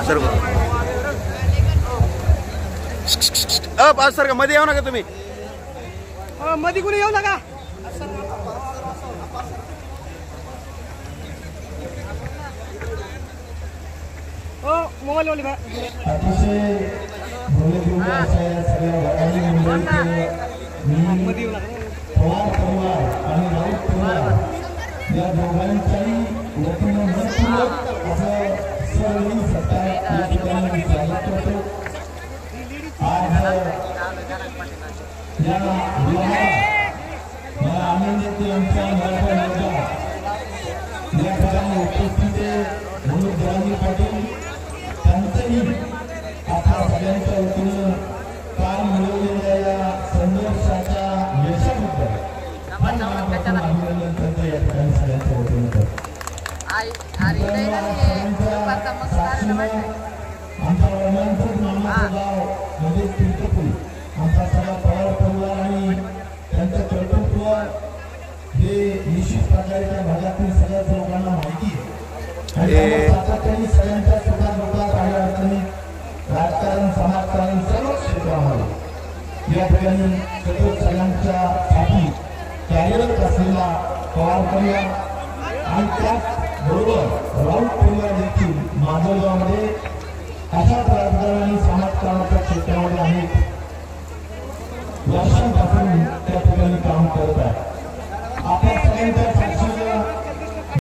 सर्व आज सर का मध्ये येऊ नका तुम्ही मध्ये कुणी येऊ नका मोबाईल वाले मध्ये येऊ नका पवार परिवार आणि राऊत परिवार या दोघांच्याही वतीनं असं सर्व सत्ता या ठिकाणी स्वागत करतो। आज या मला आनंद येतो आमच्या मराठा नेता या ठिकाणी उपस्थित म्हणून जरांगी पाटील त्यांचंही आपल्या सगळ्यांच्या वतीनं काल मिळवलेल्या या संघर्षाच्या यशाबद्दल अभिनंदन करतो या ठिकाणी सगळ्यांच्या वतीनं करतो। आमच्या वडिलांचंच मामाचं गाव म्हणजे तीर्थपुरी आमचा सगळा पवार परिवार आणि त्यांचं कर्तृत्व हे निश्चित प्रकारे त्या भागातील सगळ्याच लोकांना माहिती आहे आणि सातत्याने सगळ्यांच्या सुखादुःखात आणि अडचणीत राजकारण समाजकारण सर्व क्षेत्रामध्ये या ठिकाणी सगळ्यांच्या साठी कार्यरत असलेला पवार परिवार आणि त्याचबरोबर राऊत परिवार देखील माजलगावमध्ये अशाच राजकारण आणि समाजकारणाच्या क्षेत्रामध्ये अनेक वर्षांपासून